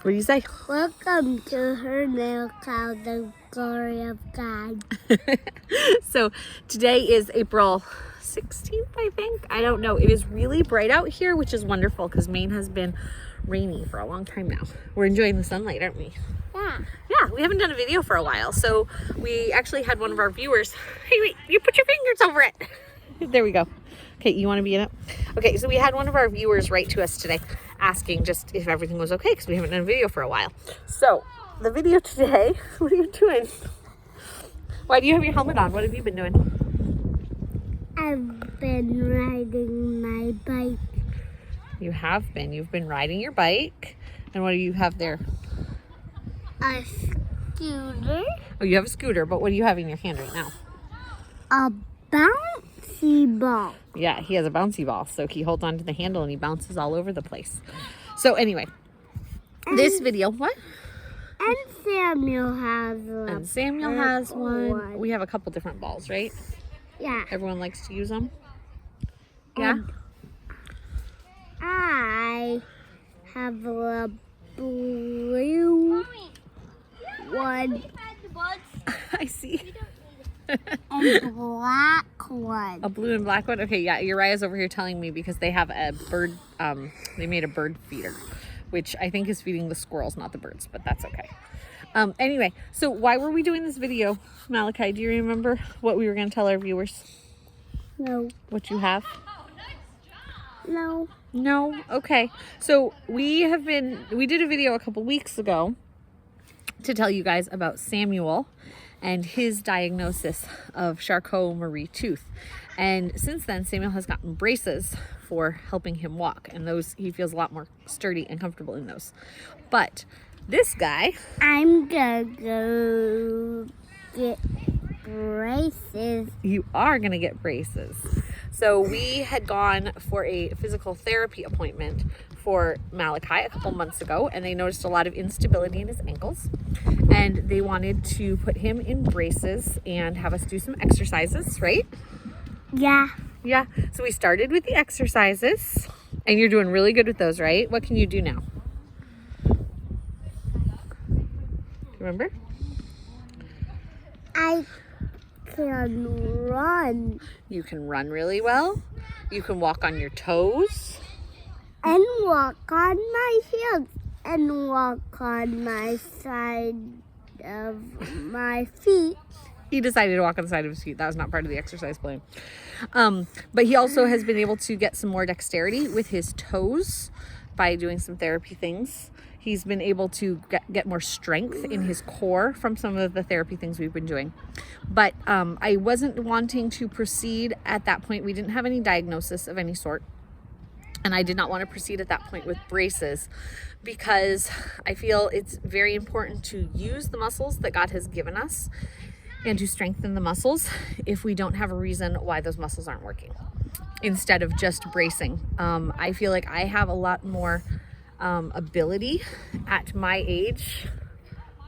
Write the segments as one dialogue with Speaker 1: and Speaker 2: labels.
Speaker 1: What do you say?
Speaker 2: Welcome to her nail cloud, the glory of God.
Speaker 1: So today is April 16th, I think. I don't know. It is really bright out here, which is wonderful because Maine has been rainy for a long time now. We're enjoying the sunlight, aren't we?
Speaker 2: Yeah.
Speaker 1: Yeah, we haven't done a video for a while. So we actually had one of our viewers. Hey, wait, you put your fingers over it. There we go. Okay, you want to be in it? Okay, so we had one of our viewers write to us today asking just if everything was okay because we haven't done a video for a while. So the video today, what are you doing? Why do you have your helmet on? What have you been doing?
Speaker 2: I've been riding my bike.
Speaker 1: You have been. You've been riding your bike. And what do you have there?
Speaker 2: A scooter.
Speaker 1: Oh, you have a scooter, but what do you have in your hand right now?
Speaker 2: A bouncy ball.
Speaker 1: Yeah, he has a bouncy ball. So he holds onto the handle and he bounces all over the place. So anyway, this video, what?
Speaker 2: And Samuel has one.
Speaker 1: And Samuel has one. We have a couple different balls, right?
Speaker 2: Yeah.
Speaker 1: Everyone likes to use them. Yeah?
Speaker 2: I have a blue one
Speaker 1: I see.
Speaker 2: and black one.
Speaker 1: A blue and black one? Okay, yeah, Uriah's over here telling me because they have a bird, they made a bird feeder, which I think is feeding the squirrels, not the birds, but that's okay. Anyway, so why were we doing this video, Malachi? Do you remember what we were going to tell our viewers?
Speaker 2: No.
Speaker 1: What you have?
Speaker 2: No.
Speaker 1: No? Okay. So we did a video a couple weeks ago to tell you guys about Samuel and his diagnosis of Charcot-Marie tooth. And since then, Samuel has gotten braces for helping him walk. And those, he feels a lot more sturdy and comfortable in those. But this guy...
Speaker 2: I'm gonna go get braces.
Speaker 1: You are going to get braces. So we had gone for a physical therapy appointment for Malachi a couple months ago, and they noticed a lot of instability in his ankles, and they wanted to put him in braces and have us do some exercises, right?
Speaker 2: Yeah.
Speaker 1: Yeah. So we started with the exercises, and you're doing really good with those, right? What can you do now? Do you remember?
Speaker 2: I can run.
Speaker 1: You can run really well. You can walk on your toes.
Speaker 2: And walk on my heels. And walk on my side of my feet.
Speaker 1: He decided to walk on the side of his feet. That was not part of the exercise plan. But he also has been able to get some more dexterity with his toes by doing some therapy things. He's been able to get more strength in his core from some of the therapy things we've been doing. But I wasn't wanting to proceed at that point. We didn't have any diagnosis of any sort. And I did not want to proceed at that point with braces because I feel it's very important to use the muscles that God has given us and to strengthen the muscles if we don't have a reason why those muscles aren't working, instead of just bracing. I feel like I have a lot more ability at my age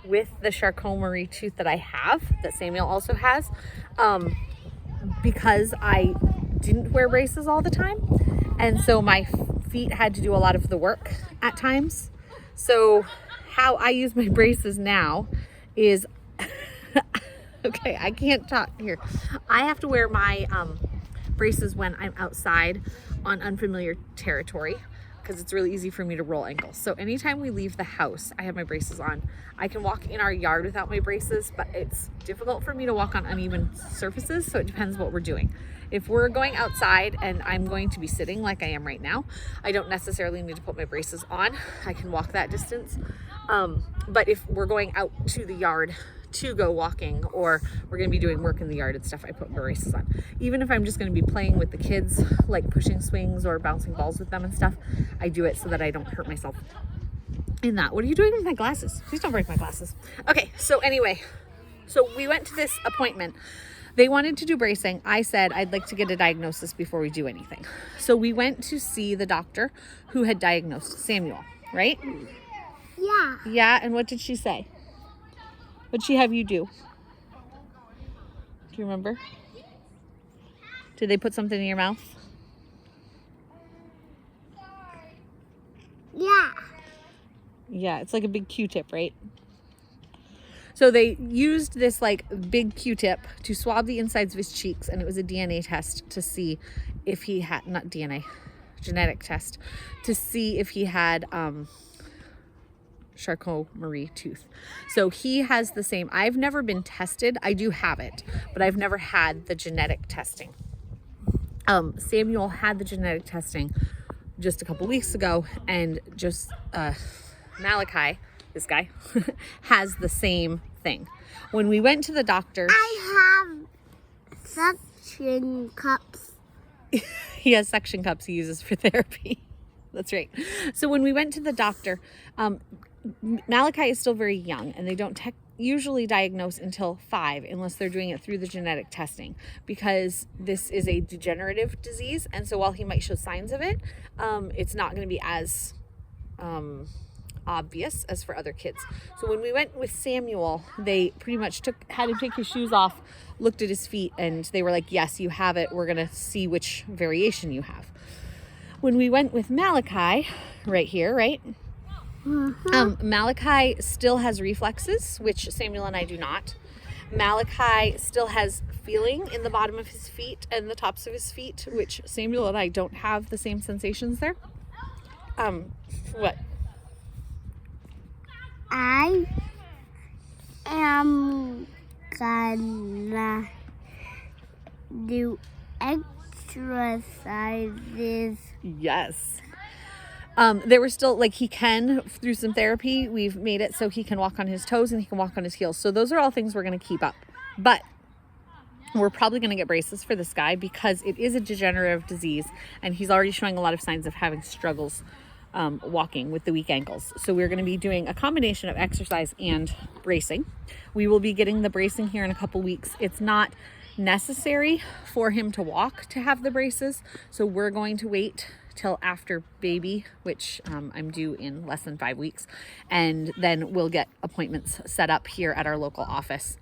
Speaker 1: with the Charcot-Marie tooth that I have, that Samuel also has, because I didn't wear braces all the time. And so my feet had to do a lot of the work at times. So how I use my braces now is, okay, I can't talk here. I have to wear my braces when I'm outside on unfamiliar territory because it's really easy for me to roll ankles. So anytime we leave the house, I have my braces on. I can walk in our yard without my braces, but it's difficult for me to walk on uneven surfaces, so it depends what we're doing. If we're going outside and I'm going to be sitting like I am right now, I don't necessarily need to put my braces on. I can walk that distance. But if we're going out to the yard to go walking, or we're going to be doing work in the yard and stuff, I put my braces on. Even if I'm just going to be playing with the kids, like pushing swings or bouncing balls with them and stuff, I do it so that I don't hurt myself in that. What are you doing with my glasses? Please don't break my glasses. Okay, so anyway, so we went to this appointment. They wanted to do bracing. I said I'd like to get a diagnosis before we do anything. So we went to see the doctor who had diagnosed Samuel, right?
Speaker 2: Yeah.
Speaker 1: Yeah, and what did she say? What'd she have you do? Do you remember? Did they put something in your mouth?
Speaker 2: Yeah.
Speaker 1: Yeah, it's like a big Q-tip, right? So they used this like big Q-tip to swab the insides of his cheeks, and it was a DNA test to see if he had, not DNA, genetic test, to see if he had Charcot-Marie tooth. So he has the same. I've never been tested. I do have it, but I've never had the genetic testing. Samuel had the genetic testing just a couple weeks ago, and just Malachi, this guy, has the same thing. When we went to the doctor,
Speaker 2: I have suction cups.
Speaker 1: he has suction cups he uses for therapy. That's right. So when we went to the doctor, Malachi is still very young, and they don't usually diagnose until 5 unless they're doing it through the genetic testing, because this is a degenerative disease. And so while he might show signs of it, it's not going to be as obvious as for other kids. So when we went with Samuel, they pretty much had him take his shoes off, looked at his feet, and they were like, yes, you have it. We're going to see which variation you have. When we went with Malachi, right here, right? Malachi still has reflexes, which Samuel and I do not. Malachi still has feeling in the bottom of his feet and the tops of his feet, which Samuel and I don't have the same sensations there. What?
Speaker 2: I am gonna do exercises.
Speaker 1: Yes. There were still, like, he can, through some therapy, we've made it so he can walk on his toes and he can walk on his heels. So those are all things we're going to keep up. But we're probably going to get braces for this guy because it is a degenerative disease, and he's already showing a lot of signs of having struggles walking with the weak ankles. So we're going to be doing a combination of exercise and bracing. We will be getting the bracing here in a couple weeks. It's not necessary for him to walk to have the braces, so we're going to wait till after baby, which I'm due in less than 5 weeks, and then we'll get appointments set up here at our local office.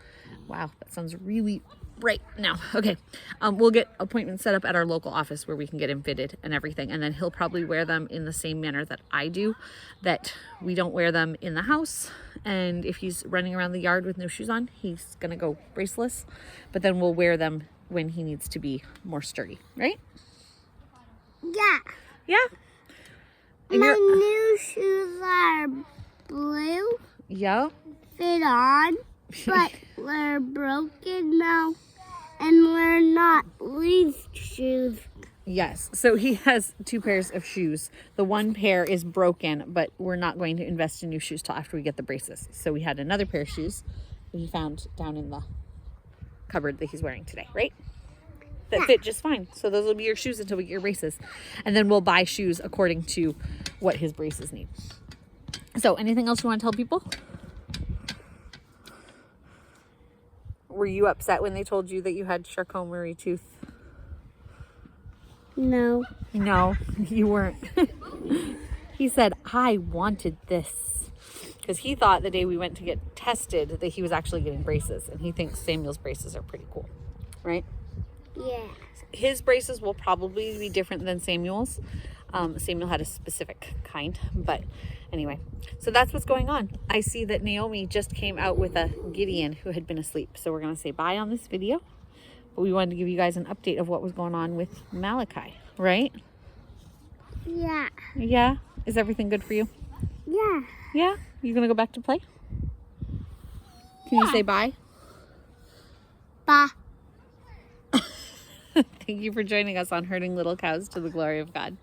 Speaker 1: Wow, that sounds really right now. Okay, we'll get appointments set up at our local office where we can get him fitted and everything, and then he'll probably wear them in the same manner that I do, that we don't wear them in the house. And if he's running around the yard with no shoes on, he's gonna go braceless, but then we'll wear them when he needs to be more sturdy, right?
Speaker 2: Yeah.
Speaker 1: Yeah. And
Speaker 2: my new shoes are blue.
Speaker 1: Yeah.
Speaker 2: Fit on, but they're broken now, and they're not leaf shoes.
Speaker 1: Yes. So he has 2 pairs of shoes. The one pair is broken, but we're not going to invest in new shoes till after we get the braces. So we had another pair of shoes that he found down in the cupboard that he's wearing today, right? That fit just fine. So those will be your shoes until we get your braces. And then we'll buy shoes according to what his braces need. So anything else you want to tell people? Were you upset when they told you that you had Charcot-Marie tooth?
Speaker 2: No.
Speaker 1: No, you weren't. He said, I wanted this. Because he thought the day we went to get tested that he was actually getting braces. And he thinks Samuel's braces are pretty cool. Right?
Speaker 2: Yeah.
Speaker 1: His braces will probably be different than Samuel's. Samuel had a specific kind, but anyway, so that's what's going on. I see that Naomi just came out with a Gideon who had been asleep. So we're going to say bye on this video, but we wanted to give you guys an update of what was going on with Malachi, right?
Speaker 2: Yeah.
Speaker 1: Yeah. Is everything good for you?
Speaker 2: Yeah.
Speaker 1: Yeah. You going to go back to play? Can you say bye?
Speaker 2: Bye.
Speaker 1: Thank you for joining us on Herding Little Cows to the Glory of God.